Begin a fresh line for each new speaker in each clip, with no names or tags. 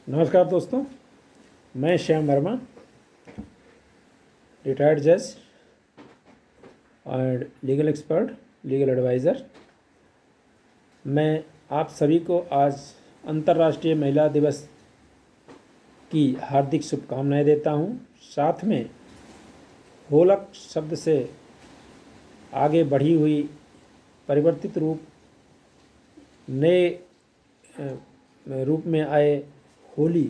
नमस्कार दोस्तों, मैं श्याम वर्मा, रिटायर्ड जज और लीगल एक्सपर्ट, लीगल एडवाइज़र। मैं आप सभी को आज अंतर्राष्ट्रीय महिला दिवस की हार्दिक शुभकामनाएं देता हूं। साथ में होलक शब्द से आगे बढ़ी हुई परिवर्तित रूप नए रूप में आए होली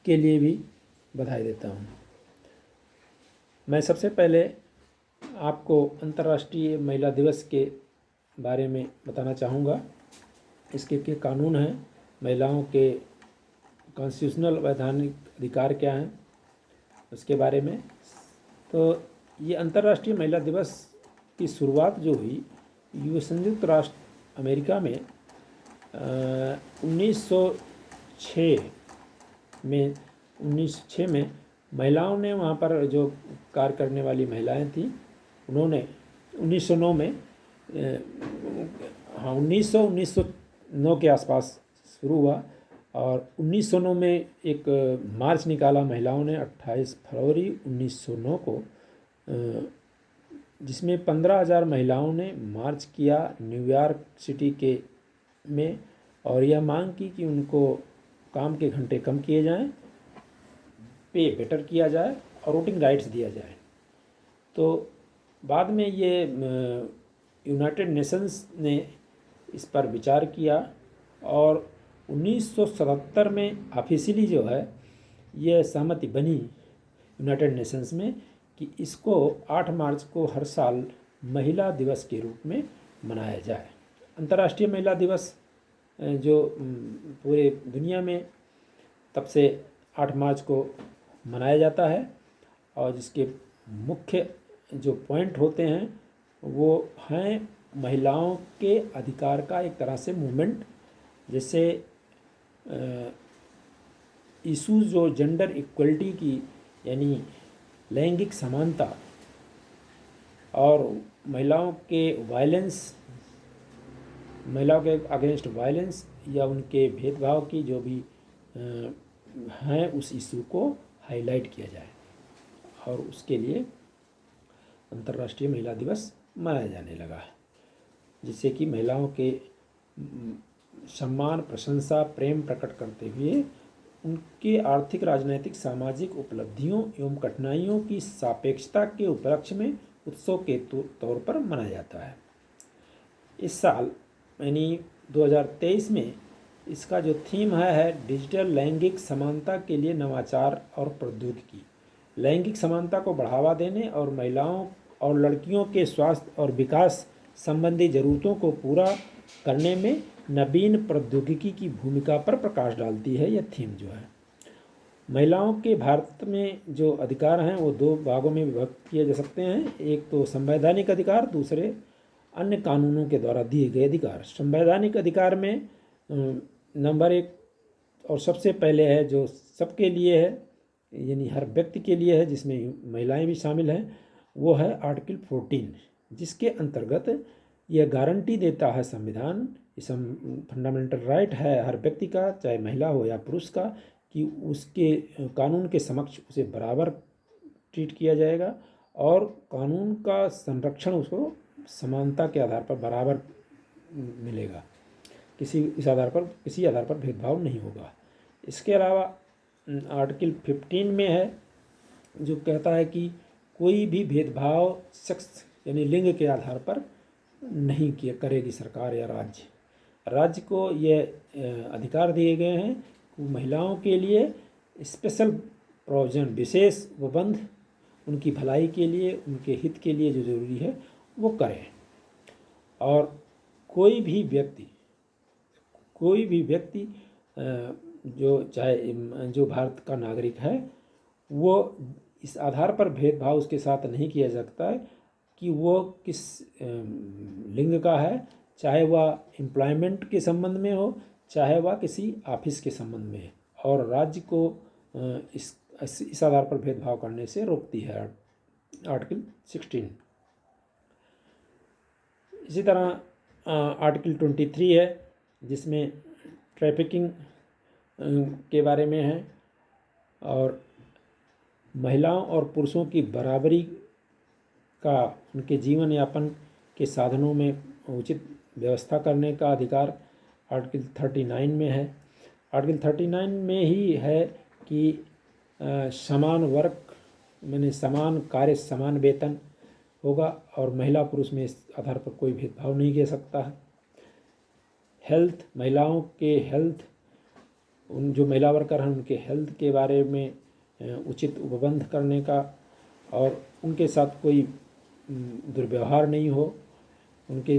के लिए भी बधाई देता हूं। मैं सबसे पहले आपको अंतर्राष्ट्रीय महिला दिवस के बारे में बताना चाहूँगा। इसके क्या कानून हैं, महिलाओं के कॉन्स्टिट्यूशनल वैधानिक अधिकार क्या हैं, उसके बारे में। तो ये अंतर्राष्ट्रीय महिला दिवस की शुरुआत जो हुई संयुक्त राष्ट्र अमेरिका में 1906 में महिलाओं ने वहाँ पर जो कार्य करने वाली महिलाएं थीं, उन्होंने 1909 में 1909 के आसपास शुरू हुआ और 1909 में एक मार्च निकाला महिलाओं ने 28 फरवरी 1909 को, जिसमें 15,000 महिलाओं ने मार्च किया न्यूयॉर्क सिटी के में और यह मांग की कि उनको काम के घंटे कम किए जाएं, पे बेटर किया जाए और वोटिंग राइट्स दिया जाए। तो बाद में ये यूनाइटेड नेशंस ने इस पर विचार किया और 1977 में ऑफिशियली जो है ये सहमति बनी यूनाइटेड नेशंस में कि इसको 8 मार्च को हर साल महिला दिवस के रूप में मनाया जाए। अंतर्राष्ट्रीय महिला दिवस जो पूरे दुनिया में तब से 8 मार्च को मनाया जाता है और जिसके मुख्य जो पॉइंट होते हैं वो हैं महिलाओं के अधिकार का एक तरह से मूवमेंट, जैसे इशूज़ जो जेंडर इक्वलिटी की यानी लैंगिक समानता और महिलाओं के अगेंस्ट वायलेंस या उनके भेदभाव की जो भी हैं उस इशू को हाईलाइट किया जाए और उसके लिए अंतर्राष्ट्रीय महिला दिवस मनाया जाने लगा है, जिससे कि महिलाओं के सम्मान, प्रशंसा, प्रेम प्रकट करते हुए उनके आर्थिक, राजनैतिक, सामाजिक उपलब्धियों एवं कठिनाइयों की सापेक्षता के उपलक्ष्य में उत्सव के तौर पर मनाया जाता है। इस साल यानी 2023 में इसका जो थीम है डिजिटल लैंगिक समानता के लिए नवाचार और प्रौद्योगिकी। लैंगिक समानता को बढ़ावा देने और महिलाओं और लड़कियों के स्वास्थ्य और विकास संबंधी ज़रूरतों को पूरा करने में नवीन प्रौद्योगिकी की भूमिका पर प्रकाश डालती है। यह थीम जो है महिलाओं के भारत में जो अधिकार हैं वो 2 भागों में विभक्त किए जा सकते हैं। एक तो संवैधानिक अधिकार, दूसरे अन्य कानूनों के द्वारा दिए गए अधिकार। संवैधानिक अधिकार में नंबर 1 और सबसे पहले है जो सबके लिए है, यानी हर व्यक्ति के लिए है, जिसमें महिलाएं भी शामिल हैं, वो है आर्टिकल 14, जिसके अंतर्गत यह गारंटी देता है संविधान, फंडामेंटल राइट है हर व्यक्ति का, चाहे महिला हो या पुरुष का, कि उसके कानून के समक्ष उसे बराबर ट्रीट किया जाएगा और कानून का संरक्षण उसको समानता के आधार पर बराबर मिलेगा। किसी आधार पर भेदभाव नहीं होगा। इसके अलावा आर्टिकल 15 में है जो कहता है कि कोई भी भेदभाव सेक्स यानी लिंग के आधार पर नहीं करेगी सरकार या राज्य को ये अधिकार दिए गए हैं कि महिलाओं के लिए स्पेशल प्रोविजन, विशेष प्रबंध उनकी भलाई के लिए, उनके हित के लिए जो ज़रूरी है वो करें। और कोई भी व्यक्ति जो भारत का नागरिक है वो इस आधार पर भेदभाव उसके साथ नहीं किया जा सकता है कि वो किस लिंग का है, चाहे वह एम्प्लॉयमेंट के संबंध में हो, चाहे वह किसी ऑफिस के संबंध में है, और राज्य को इस आधार पर भेदभाव करने से रोकती है आर्टिकल 16। इसी तरह आर्टिकल 23 है जिसमें ट्रैफिकिंग के बारे में है, और महिलाओं और पुरुषों की बराबरी का उनके जीवन यापन के साधनों में उचित व्यवस्था करने का अधिकार आर्टिकल 39 में है। आर्टिकल 39 में ही है कि समान वर्क यानी समान कार्य समान वेतन होगा, और महिला पुरुष में इस आधार पर कोई भेदभाव नहीं किया सकता है। हेल्थ, महिलाओं के हेल्थ, उन जो महिला वर्कर हैं उनके हेल्थ के बारे में उचित उपबंध करने का, और उनके साथ कोई दुर्व्यवहार नहीं हो, उनके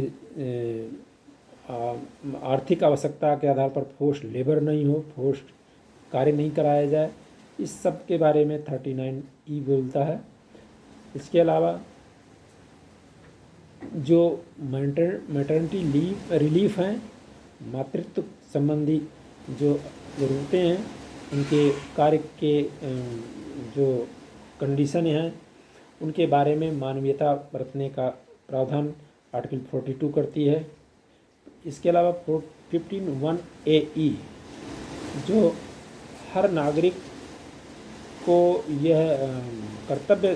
आर्थिक आवश्यकता के आधार पर फोर्स्ड लेबर नहीं हो, फोर्स्ड कार्य नहीं कराया जाए, इस सब के बारे में 39E बोलता है। इसके अलावा जो मैटरनिटी रिलीफ हैं, मातृत्व संबंधी जो ज़रूरतें हैं, उनके कार्य के जो कंडीशन हैं उनके बारे में मानवीयता बरतने का प्रावधान आर्टिकल 42 करती है। इसके अलावा 15(1)AE जो हर नागरिक को यह कर्तव्य,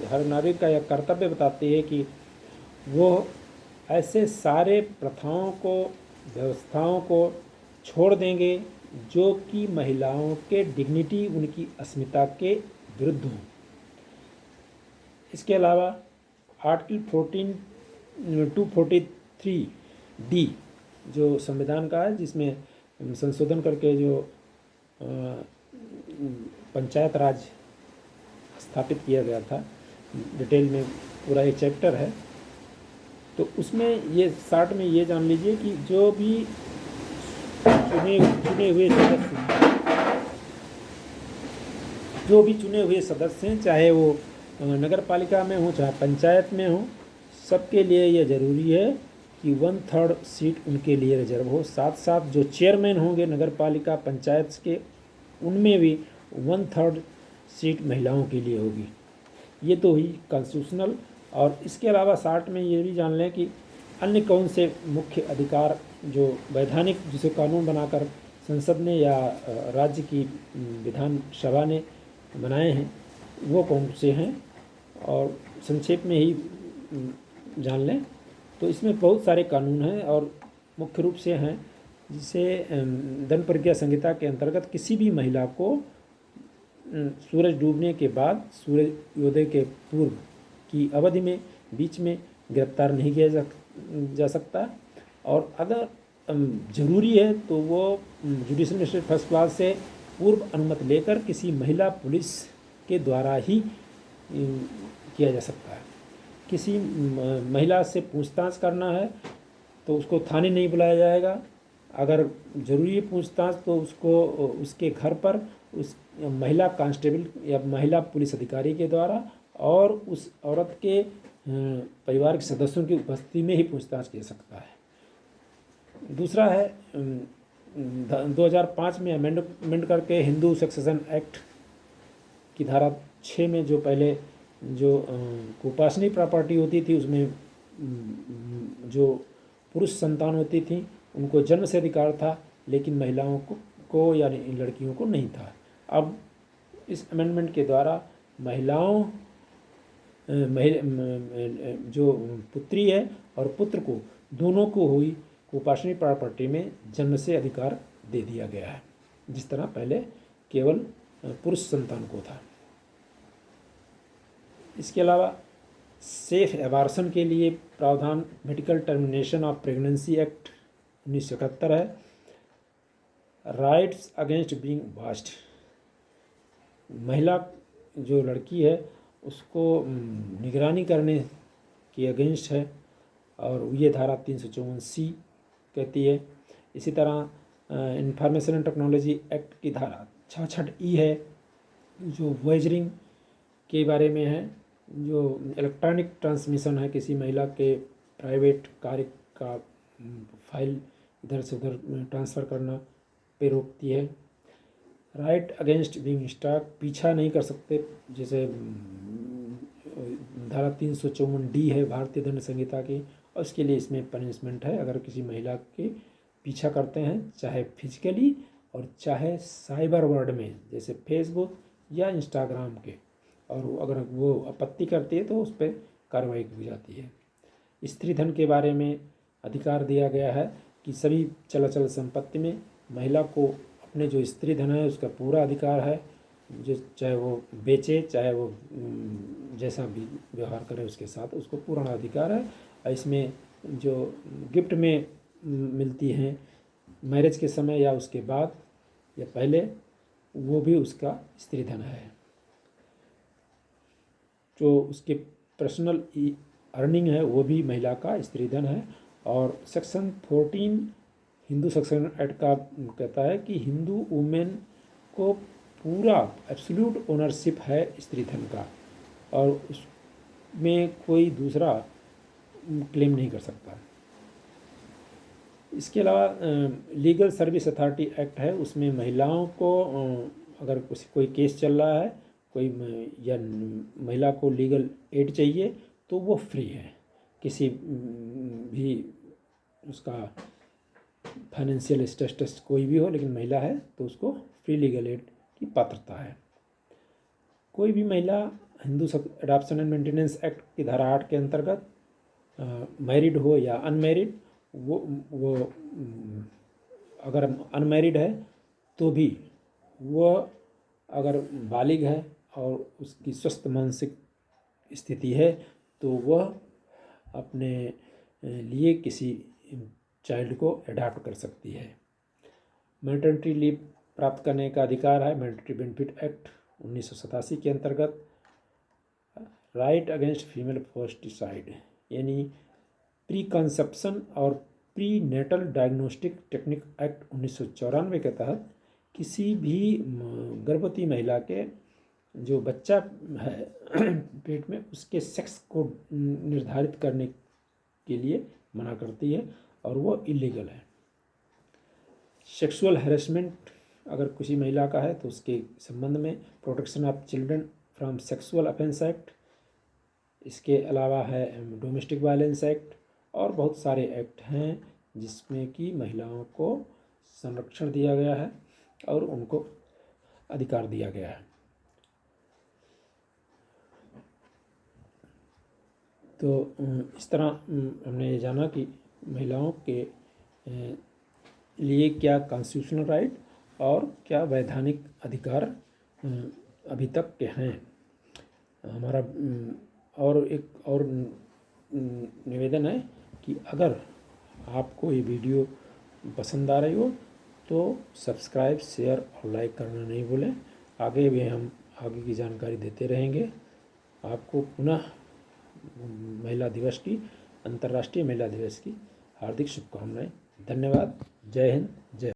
हर नागरिक का यह कर्तव्य बताती है कि वो ऐसे सारे प्रथाओं को, व्यवस्थाओं को छोड़ देंगे जो कि महिलाओं के डिग्निटी, उनकी अस्मिता के विरुद्ध हों। इसके अलावा आर्टिकल 243D जो संविधान का है, जिसमें संशोधन करके जो पंचायत राज स्थापित किया गया था, डिटेल में पूरा एक चैप्टर है, तो उसमें ये शॉर्ट में ये जान लीजिए कि जो भी चुने हुए सदस्य हैं, चाहे वो नगर पालिका में हो चाहे पंचायत में हो, सबके लिए ये ज़रूरी है कि 1/3 सीट उनके लिए रिजर्व हो। साथ साथ जो चेयरमैन होंगे नगर पालिका पंचायत के, उनमें भी 1/3 सीट महिलाओं के लिए होगी। ये तो हुई कॉन्स्टिट्यूशनल। और इसके अलावा शॉर्ट में ये भी जान लें कि अन्य कौन से मुख्य अधिकार जो वैधानिक, जिसे कानून बनाकर संसद ने या राज्य की विधानसभा ने बनाए हैं, वो कौन से हैं, और संक्षेप में ही जान लें तो इसमें बहुत सारे कानून हैं और मुख्य रूप से हैं, जिसे दंड प्रक्रिया संहिता के अंतर्गत किसी भी महिला को सूरज डूबने के बाद सूर्योदय के पूर्व की अवधि में बीच में गिरफ्तार नहीं किया जा सकता, और अगर ज़रूरी है तो वो जुडिशल मजिस्ट्रेट फर्स्ट क्लास से पूर्व अनुमति लेकर किसी महिला पुलिस के द्वारा ही किया जा सकता है। किसी महिला से पूछताछ करना है तो उसको थाने नहीं बुलाया जाएगा। अगर ज़रूरी है पूछताछ तो उसको उसके घर पर उस महिला कांस्टेबल या महिला पुलिस अधिकारी के द्वारा और उस औरत के परिवार के सदस्यों की उपस्थिति में ही पूछताछ की जा सकता है। दूसरा है 2005 में अमेंड करके हिंदू सक्सेशन एक्ट की धारा 6 में जो पहले जो कुपासनी प्रॉपर्टी होती थी, उसमें जो पुरुष संतान होती थी उनको जन्म से अधिकार था, लेकिन महिलाओं को यानी लड़कियों को नहीं था। अब इस अमेंडमेंट के द्वारा महिलाओं जो पुत्री है और पुत्र को, दोनों को हुई कुपासनी प्रॉपर्टी में जन्म से अधिकार दे दिया गया है, जिस तरह पहले केवल पुरुष संतान को था। इसके अलावा सेफ एबार्शन के लिए प्रावधान medical termination of pregnancy act 1971 है। राइट्स अगेंस्ट बीइंग वाच्ड, महिला जो लड़की है उसको निगरानी करने के अगेंस्ट है, और ये धारा 354C कहती है। इसी तरह इंफॉर्मेशन एंड टेक्नोलॉजी एक्ट की धारा 66E है, जो वॉयजरिंग के बारे में है, जो इलेक्ट्रॉनिक ट्रांसमिशन है किसी महिला के प्राइवेट कार्य का फाइल इधर से उधर ट्रांसफ़र करना पे रोकती है। राइट अगेंस्ट बीइंग स्टॉक, पीछा नहीं कर सकते, जैसे धारा 354D है भारतीय दंड संहिता की, और उसके लिए इसमें पनिशमेंट है अगर किसी महिला के पीछा करते हैं, चाहे फिजिकली और चाहे साइबर वर्ल्ड में जैसे फेसबुक या इंस्टाग्राम के, और अगर वो आपत्ति करती है तो उस पर कार्रवाई की जाती है। स्त्री धन के बारे में अधिकार दिया गया है कि सभी चल संपत्ति में महिला को अपने जो स्त्री धन है उसका पूरा अधिकार है, जो चाहे वो बेचे चाहे वो जैसा भी व्यवहार करे उसके साथ उसको पूर्ण अधिकार है। और इसमें जो गिफ्ट में मिलती हैं मैरिज के समय या उसके बाद या पहले, वो भी उसका स्त्री धन है। जो उसके पर्सनल अर्निंग है वो भी महिला का स्त्री धन है। और सेक्शन 14 हिंदू सेक्शन एक्ट का कहता है कि हिंदू वुमेन को पूरा एब्सोल्यूट ओनरशिप है स्त्री धन का, और उसमें कोई दूसरा क्लेम नहीं कर सकता। इसके अलावा लीगल सर्विस अथॉरिटी एक्ट है, उसमें महिलाओं को अगर कोई केस चल रहा है कोई या महिला को लीगल एड चाहिए तो वो फ्री है। किसी भी उसका फाइनेंशियल स्टेटस कोई भी हो लेकिन महिला है तो उसको फ्री लीगल एड की पात्रता है। कोई भी महिला Hindu adoption and maintenance act की धारा 8 के अंतर्गत मैरिड हो या अनमैरिड, वो अगर अनमैरिड है तो भी वह अगर बालिग है और उसकी स्वस्थ मानसिक स्थिति है तो वह अपने लिए किसी चाइल्ड को अडॉप्ट कर सकती है। मैटरनिटी लीव प्राप्त करने का अधिकार है मैटरनिटी बेनिफिट एक्ट 1987 के अंतर्गत। राइट अगेंस्ट फीमेल फोस्टिसाइड यानी प्री कंसेप्शन और prenatal diagnostic technique act 1994 के तहत किसी भी गर्भवती महिला के जो बच्चा है पेट में उसके सेक्स को निर्धारित करने के लिए मना करती है और वो इलीगल है। सेक्सुअल हैरेसमेंट अगर किसी महिला का है तो उसके संबंध में protection of children from sexual offence act, इसके अलावा है डोमेस्टिक वायलेंस एक्ट और बहुत सारे एक्ट हैं जिसमें कि महिलाओं को संरक्षण दिया गया है और उनको अधिकार दिया गया है। तो इस तरह हमने ये जाना कि महिलाओं के लिए क्या कॉन्स्टिट्यूशनल राइट और क्या वैधानिक अधिकार अभी तक के हैं। हमारा और एक और निवेदन है कि अगर आपको ये वीडियो पसंद आ रही हो तो सब्सक्राइब, शेयर और लाइक करना नहीं भूलें। आगे भी हम आगे की जानकारी देते रहेंगे। आपको पुनः महिला दिवस की, अंतर्राष्ट्रीय महिला दिवस की हार्दिक शुभकामनाएं। धन्यवाद। जय हिंद, जय